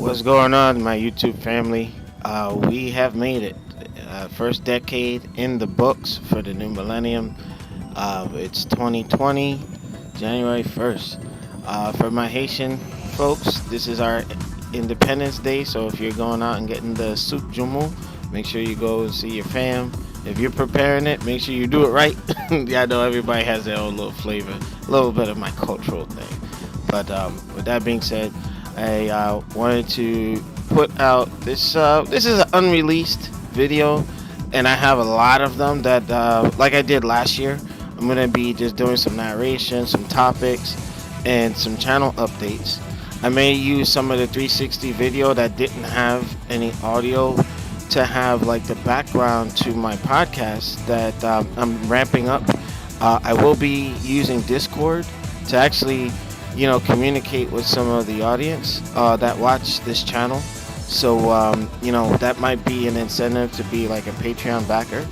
What's going on, my YouTube family? We have made it. First decade in the books for the new millennium. It's 2020, January 1st. For my Haitian folks, this is our Independence Day. So if you're going out and getting the soup jumu, make sure you go and see your fam. If you're preparing it, make sure you do it right. Yeah, I know everybody has their own little flavor, a little bit of my cultural thing. But with that being said, I wanted to put out this. This is an unreleased video, and I have a lot of them that, like I did last year. I'm gonna be just doing some narration, some topics, and some channel updates. I may use some of the 360 video that didn't have any audio to have like the background to my podcast that I'm ramping up. I will be using Discord to actually communicate with some of the audience that watch this channel. So that might be an incentive to be like a Patreon backer.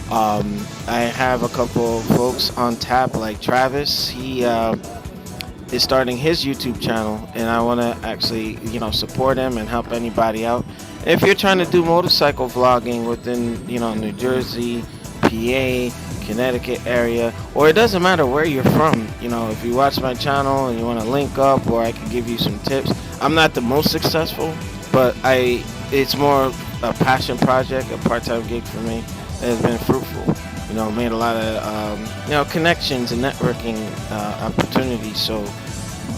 I have a couple of folks on tap, like Travis. He is starting his YouTube channel, and I want to actually support him and help anybody out. If you're trying to do motorcycle vlogging within New Jersey, PA, Connecticut area, or it doesn't matter where you're from, if you watch my channel and you want to link up, or I can give you some tips. I'm not the most successful, but it's more a passion project, a part-time gig for me that has been fruitful. Made a lot of connections and networking opportunities. So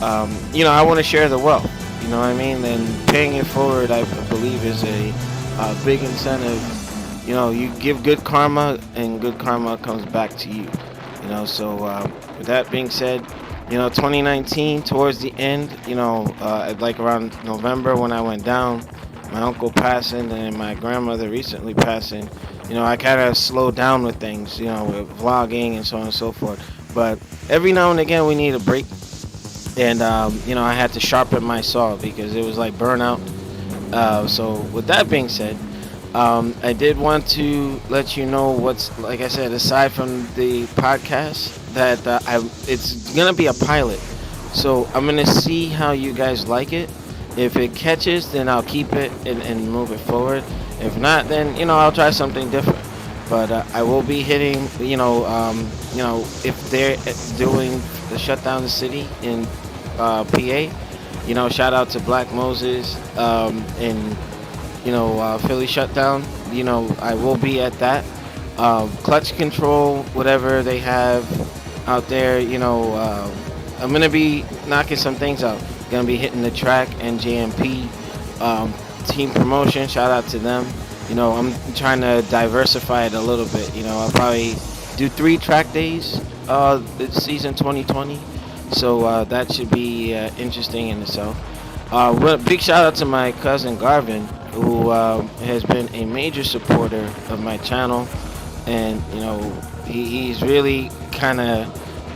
I want to share the wealth. You know what I mean? And paying it forward, I believe, is a big incentive. You give good karma, and good karma comes back to you. So with that being said, 2019 towards the end, like around November when I went down, my uncle passing and my grandmother recently passing, I kind of slowed down with things, with vlogging and so on and so forth. But every now and again, we need a break. And, I had to sharpen my saw because it was like burnout. So with that being said, I did want to let you know what's, like I said, aside from the podcast, that it's going to be a pilot. So I'm going to see how you guys like it. If it catches, then I'll keep it and move it forward. If not, then, I'll try something different. But I will be hitting, if they're doing the shutdown the city in PA, shout out to Black Moses and Philly shutdown. I will be at that. Clutch control, whatever they have out there. I'm gonna be knocking some things out. Gonna be hitting the track and JMP team promotion. Shout out to them. I'm trying to diversify it a little bit. I'll probably do 3 track days this season 2020. So that should be interesting in itself. Big shout out to my cousin Garvin, who has been a major supporter of my channel, and he's really kind of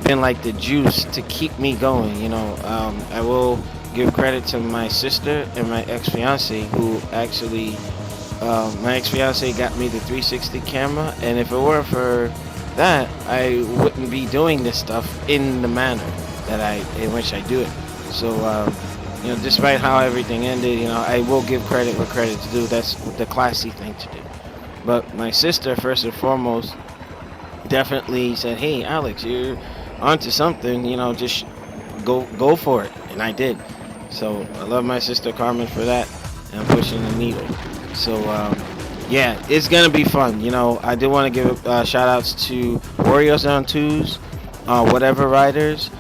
been like the juice to keep me going. I will give credit to my sister and my ex-fiance, who actually my ex-fiance got me the 360 camera, and if it weren't for that, I wouldn't be doing this stuff in the manner that in which I do it. So despite how everything ended, I will give credit where credit's due. That's the classy thing to do. But my sister, first and foremost, definitely said, "Hey, Alex, you're onto something. Just go for it," and I did. So I love my sister Carmen for that, and I'm pushing the needle. So yeah, it's gonna be fun. I do want to give shout outs to Warriors on Twos, whatever riders.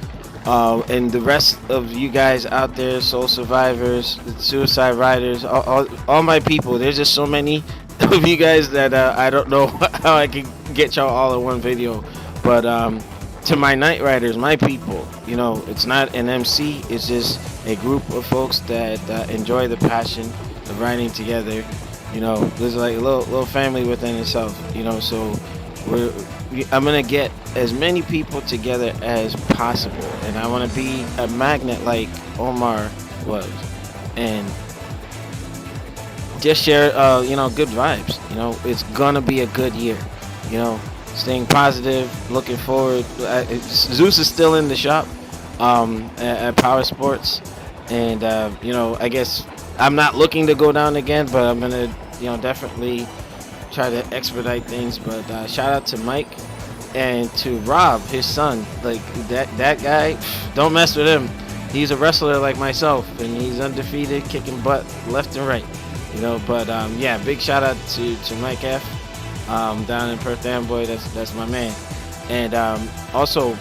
And the rest of you guys out there, soul survivors, suicide riders, all my people. There's just so many of you guys that I don't know how I can get y'all all in one video. But to my night riders, my people, it's not an MC. It's just a group of folks that enjoy the passion of riding together. There's like a little family within itself. So I'm gonna get as many people together as possible, and I want to be a magnet like Omar was, and just share good vibes. It's gonna be a good year. Staying positive, looking forward. Zeus is still in the shop at Power Sports. And I guess I'm not looking to go down again, but I'm gonna definitely try to expedite things. But shout out to Mike and to Rob, his son. Like that guy, don't mess with him. He's a wrestler like myself, and he's undefeated, kicking butt left and right. But yeah, big shout out to Mike F. Down in Perth Amboy. That's my man. And also,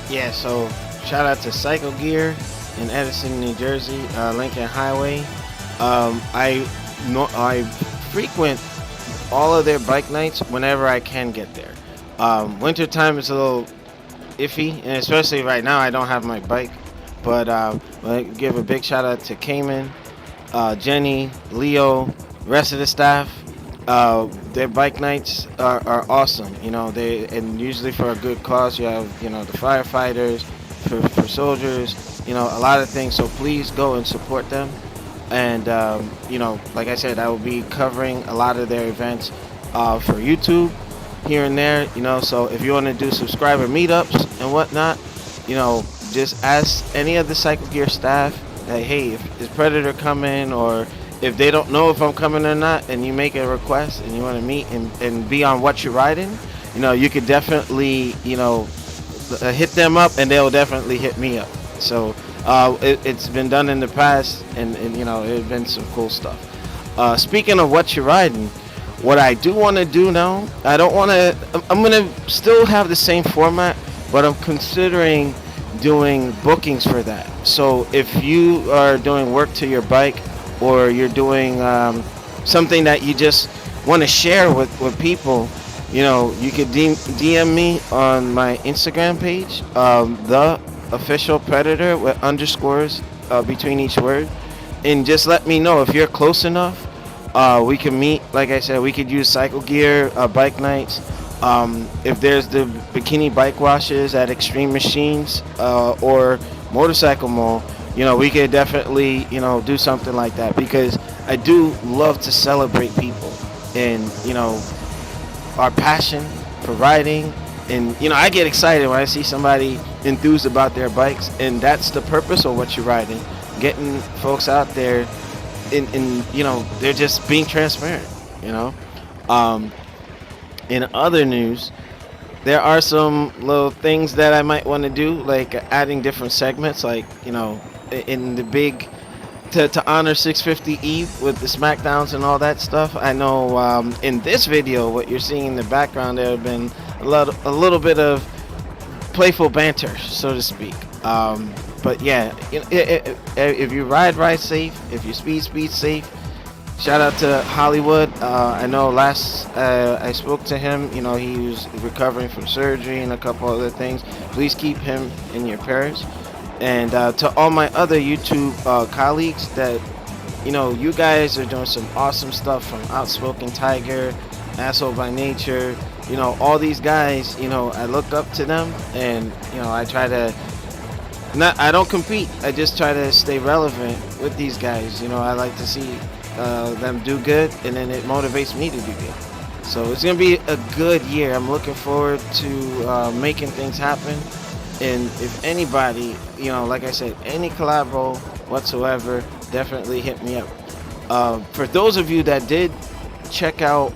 yeah. So shout out to Cycle Gear in Edison, New Jersey, Lincoln Highway. I frequent all of their bike nights whenever I can get there. Winter time is a little iffy, and especially right now I don't have my bike. But I give a big shout out to Cayman, Jenny, Leo, rest of the staff. Their bike nights are awesome. They and usually for a good cause. You have the firefighters, for soldiers. A lot of things. So please go and support them. And like I said, I will be covering a lot of their events for YouTube here and there. So if you want to do subscriber meetups and whatnot, just ask any of the Cycle Gear staff that, hey, is Predator coming, or if they don't know if I'm coming or not, and you make a request and you want to meet and be on What You're Riding, you could definitely hit them up, and they'll definitely hit me up. So it's been done in the past, and it's been some cool stuff. Speaking of What You're Riding, what I do want to do now, I'm going to still have the same format, but I'm considering doing bookings for that. So if you are doing work to your bike, or you're doing something that you just want to share with people, you could DM me on my Instagram page, the official Predator with underscores between each word, and just let me know if you're close enough. We can meet. Like I said, we could use Cycle Gear bike nights. If there's the bikini bike washes at Extreme Machines or Motorcycle Mall, we could definitely do something like that, because I do love to celebrate people and our passion for riding. And I get excited when I see somebody enthused about their bikes, and that's the purpose of What You're Riding, getting folks out there and they're just being transparent. In other news, there are some little things that I might want to do, like adding different segments, like in the big to honor 650E with the SmackDowns and all that stuff. I know in this video, what you're seeing in the background, there have been a little bit of playful banter, so to speak. But yeah, if you ride safe. If you speed safe. Shout out to Hollywood. I know last I spoke to him, he was recovering from surgery and a couple other things. Please keep him in your prayers. And to all my other YouTube colleagues, that you guys are doing some awesome stuff, from Outspoken Tiger, Asshole by Nature, all these guys. I look up to them, and I try to I don't compete. I just try to stay relevant with these guys. I like to see them do good, and then it motivates me to do good. So it's gonna be a good year. I'm looking forward to making things happen. And if anybody, like I said, any collabo whatsoever, definitely hit me up. For those of you that did check out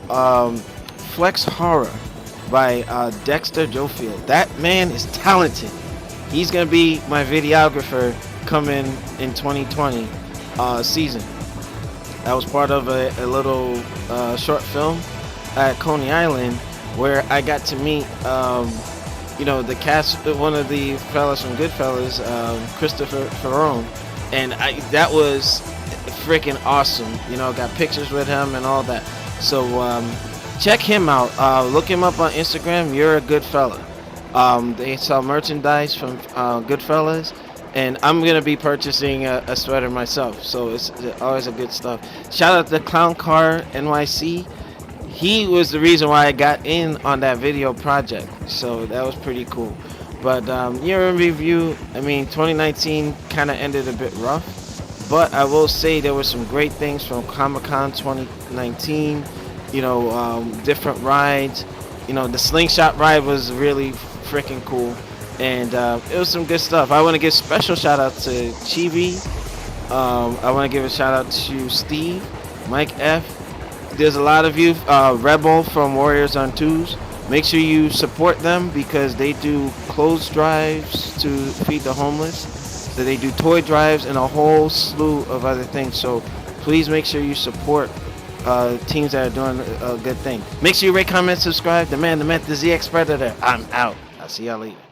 Flex Horror by Dexter Jofield, that man is talented. He's going to be my videographer coming in 2020 season. I was part of a little short film at Coney Island, where I got to meet the cast, one of the fellas from Goodfellas, Christopher Ferrone, and that was freaking awesome. Got pictures with him and all that. So check him out. Look him up on Instagram. You're a good fella. They sell merchandise from Goodfellas, and I'm gonna be purchasing a sweater myself. So it's always a good stuff. Shout out to Clown Car NYC. He was the reason why I got in on that video project, so that was pretty cool. But year in review, 2019 kind of ended a bit rough, but I will say there were some great things from Comic-Con 2019. Different rides. The slingshot ride was really freaking cool. and it was some good stuff. I want to give special shout out to Chibi. I want to give a shout out to Steve, Mike F. There's a lot of you, Rebel from Warriors on Twos. Make sure you support them because they do clothes drives to feed the homeless. So they do toy drives and a whole slew of other things. So please make sure you support teams that are doing a good thing. Make sure you rate, comment, subscribe. The man, the myth, the ZX Predator. I'm out. I'll see y'all later.